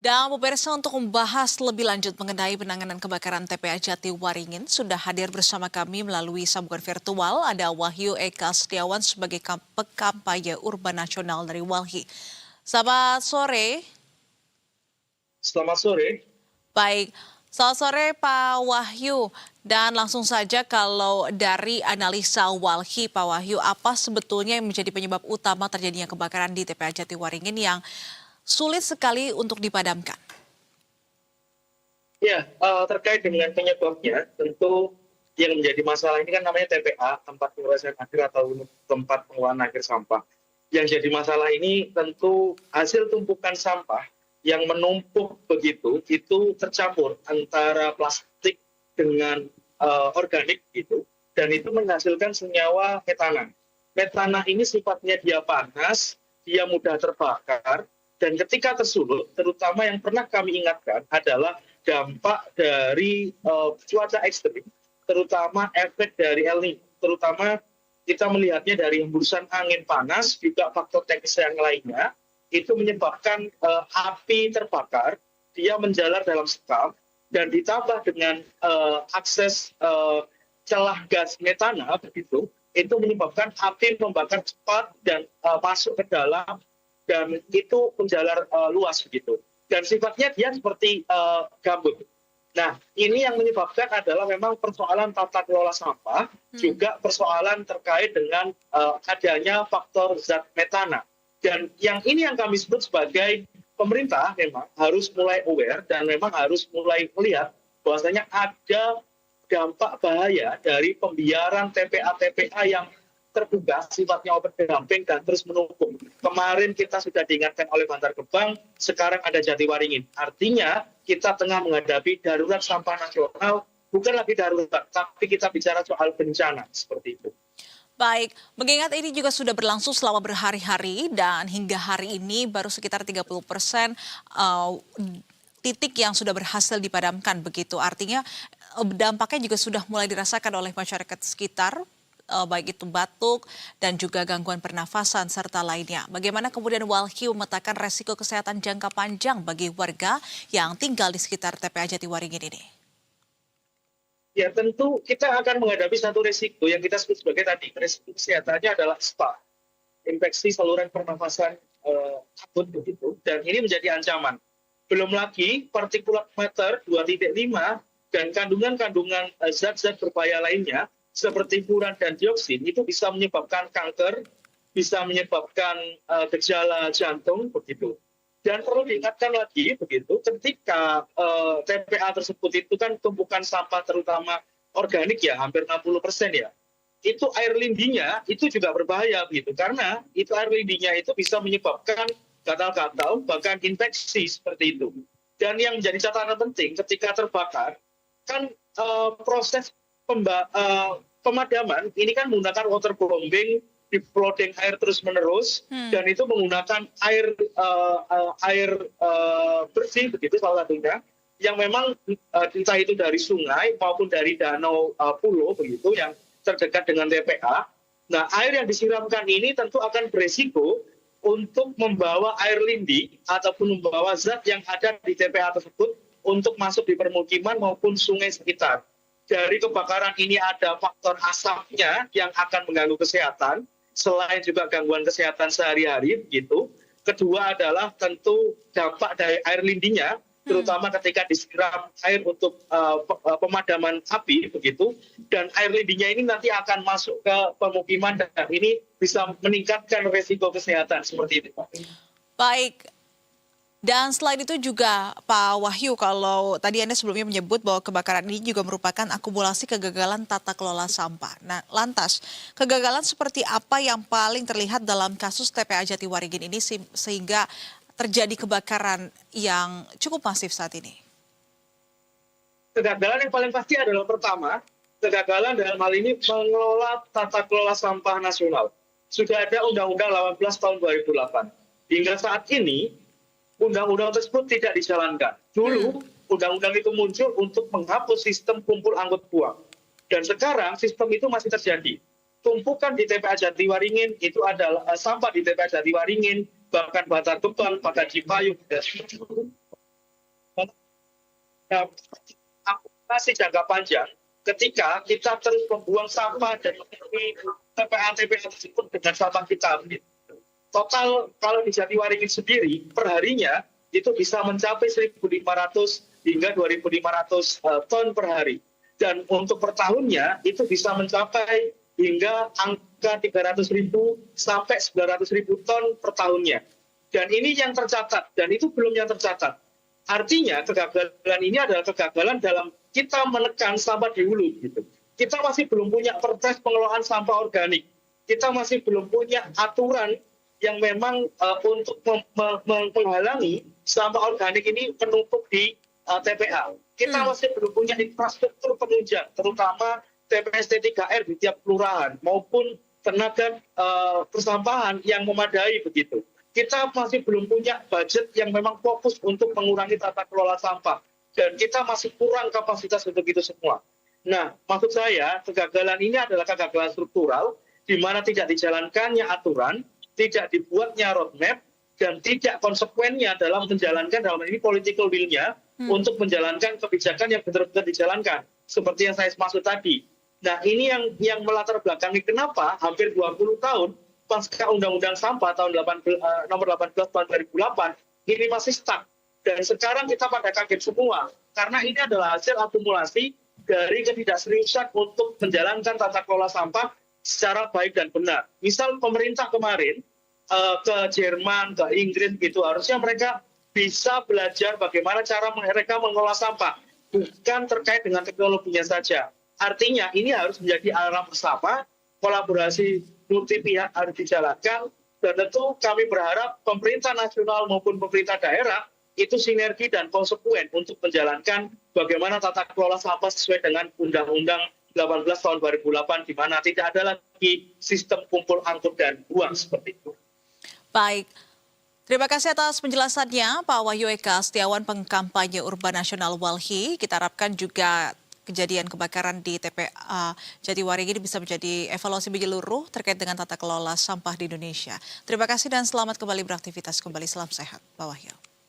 Dan pemirsa untuk membahas lebih lanjut mengenai penanganan kebakaran TPA Jatiwaringin sudah hadir bersama kami melalui sambungan virtual ada Wahyu Eka Setiawan sebagai pekampanye urban nasional dari Walhi. Selamat sore. Selamat sore. Baik, selamat sore Pak Wahyu. Dan langsung saja kalau dari analisa Walhi Pak Wahyu, apa sebetulnya yang menjadi penyebab utama terjadinya kebakaran di TPA Jatiwaringin yang sulit sekali untuk dipadamkan? Ya, terkait dengan penyebabnya, tentu yang menjadi masalah ini kan namanya TPA, tempat pemrosesan akhir atau tempat pengolahan akhir sampah. Yang jadi masalah ini tentu hasil tumpukan sampah yang menumpuk begitu, itu tercampur antara plastik dengan organik gitu, dan itu menghasilkan senyawa metana. Metana ini sifatnya dia panas, dia mudah terbakar, dan ketika tersulut, terutama yang pernah kami ingatkan adalah dampak dari cuaca ekstrim, terutama efek dari El Niño, terutama kita melihatnya dari hembusan angin panas, juga faktor teknis yang lainnya, itu menyebabkan api terbakar, dia menjalar dalam sekam, dan ditambah dengan akses celah gas metana, begitu, itu menyebabkan api membakar cepat dan masuk ke dalam, dan itu menjalar luas begitu. Dan sifatnya dia seperti gambut. Nah, ini yang menyebabkan adalah memang persoalan tata kelola sampah, juga persoalan terkait dengan adanya faktor zat metana. Dan yang ini yang kami sebut sebagai pemerintah memang harus mulai aware dan memang harus mulai melihat bahwasanya ada dampak bahaya dari pembiaran TPA-TPA yang terbuka, sifatnya overdumping dan terus menumpuk. Kemarin kita sudah diingatkan oleh Bantar Gebang, sekarang ada Jatiwaringin. Artinya kita tengah menghadapi darurat sampah nasional, bukan lagi darurat, tapi kita bicara soal bencana seperti itu. Baik, mengingat ini juga sudah berlangsung selama berhari-hari dan hingga hari ini baru sekitar 30% titik yang sudah berhasil dipadamkan begitu. Artinya dampaknya juga sudah mulai dirasakan oleh masyarakat sekitar, baik itu batuk dan juga gangguan pernafasan serta lainnya. Bagaimana kemudian Walhi memetakan resiko kesehatan jangka panjang bagi warga yang tinggal di sekitar TPA Jatiwaringin ini? Ya tentu kita akan menghadapi satu resiko yang kita sebut sebagai tadi, resiko kesehatannya adalah SPA, infeksi saluran pernafasan akut begitu, dan ini menjadi ancaman. Belum lagi partikulat matter 2.5 dan kandungan-kandungan zat-zat berbahaya lainnya seperti furan dan dioksin itu bisa menyebabkan kanker, bisa menyebabkan gejala jantung begitu. Dan perlu diingatkan lagi begitu, ketika TPA tersebut itu kan tumpukan sampah terutama organik ya, hampir 60% ya. Itu air lindinya itu juga berbahaya begitu, karena itu air lindinya itu bisa menyebabkan gatal-gatal, bahkan infeksi seperti itu. Dan yang menjadi catatan penting ketika terbakar, kan proses pemadaman ini kan menggunakan waterbombing, diploding air terus menerus, dan itu menggunakan air bersih begitu salah satunya, yang memang entah itu dari sungai maupun dari danau pulau begitu yang terdekat dengan TPA. Nah, air yang disiramkan ini tentu akan beresiko untuk membawa air lindi ataupun membawa zat yang ada di TPA tersebut untuk masuk di permukiman maupun sungai sekitar. Dari kebakaran ini ada faktor asapnya yang akan mengganggu kesehatan, selain juga gangguan kesehatan sehari-hari begitu. Kedua adalah tentu dampak dari air lindinya, terutama ketika disiram air untuk pemadaman api begitu. Dan air lindinya ini nanti akan masuk ke pemukiman dan ini bisa meningkatkan resiko kesehatan seperti itu, Pak. Baik. Dan selain itu juga Pak Wahyu, kalau tadi Anda sebelumnya menyebut bahwa kebakaran ini juga merupakan akumulasi kegagalan tata kelola sampah. Nah, lantas kegagalan seperti apa yang paling terlihat dalam kasus TPA Jatiwaringin ini sehingga terjadi kebakaran yang cukup masif saat ini? Kegagalan yang paling pasti adalah pertama, kegagalan dalam hal ini mengelola tata kelola sampah nasional. Sudah ada Undang-Undang 18 tahun 2008. Hingga saat ini, undang-undang tersebut tidak dijalankan. Dulu, undang-undang itu muncul untuk menghapus sistem kumpul angkut buang. Dan sekarang sistem itu masih terjadi. Tumpukan di TPA Jatiwaringin itu adalah sampah di TPA Jatiwaringin, bahkan Bantar Gebang, bahkan Cipayung, Nah, akumulasi jangka panjang ketika kita terus membuang sampah dan memenuhi TPA-TPA tersebut dengan sampah kita. Total kalau di Jatiwaringin sendiri perharinya itu bisa mencapai 1.500 hingga 2.500 ton per hari. Dan untuk per tahunnya itu bisa mencapai hingga angka 300.000 sampai 900.000 ton per tahunnya. Dan ini yang tercatat, dan itu belum yang tercatat. Artinya kegagalan ini adalah kegagalan dalam kita menekan sampah di hulu. Gitu. Kita masih belum punya perpres pengelolaan sampah organik. Kita masih belum punya aturan yang memang untuk menghalangi sampah organik ini menumpuk di TPA. Kita masih belum punya infrastruktur penunjang, terutama TPST 3R di tiap kelurahan maupun tenaga persampahan yang memadai begitu. Kita masih belum punya budget yang memang fokus untuk mengurangi tata kelola sampah. Dan kita masih kurang kapasitas untuk itu semua. Nah, maksud saya kegagalan ini adalah kegagalan struktural di mana tidak dijalankannya aturan, tidak dibuatnya roadmap, dan tidak konsekuennya dalam menjalankan dalam ini political will-nya untuk menjalankan kebijakan yang benar-benar dijalankan. Seperti yang saya maksud tadi. Nah, ini yang melatar belakangi kenapa hampir 20 tahun pasca Undang-Undang Sampah tahun nomor 18 tahun 2008 ini masih stuck. Dan sekarang kita pada kaget semua karena ini adalah hasil akumulasi dari ketidakseriusan untuk menjalankan tata kelola sampah secara baik dan benar. Misal pemerintah kemarin ke Jerman, ke Inggris gitu, harusnya mereka bisa belajar bagaimana cara mereka mengelola sampah, bukan terkait dengan teknologinya saja. Artinya ini harus menjadi alarm bersama, kolaborasi multi pihak harus dijalankan, dan tentu kami berharap pemerintah nasional maupun pemerintah daerah itu sinergi dan konsekuen untuk menjalankan bagaimana tata kelola sampah sesuai dengan Undang-Undang 18 tahun 2008 di mana tidak ada lagi sistem kumpul angkut dan buang seperti itu. Baik, terima kasih atas penjelasannya Pak Wahyu Eka Setiawan, pengkampanye Urban Nasional Walhi. Kita harapkan juga kejadian kebakaran di TPA Jatiwaringin ini bisa menjadi evaluasi menyeluruh terkait dengan tata kelola sampah di Indonesia. Terima kasih dan selamat kembali beraktivitas kembali. Salam sehat, Pak Wahyu.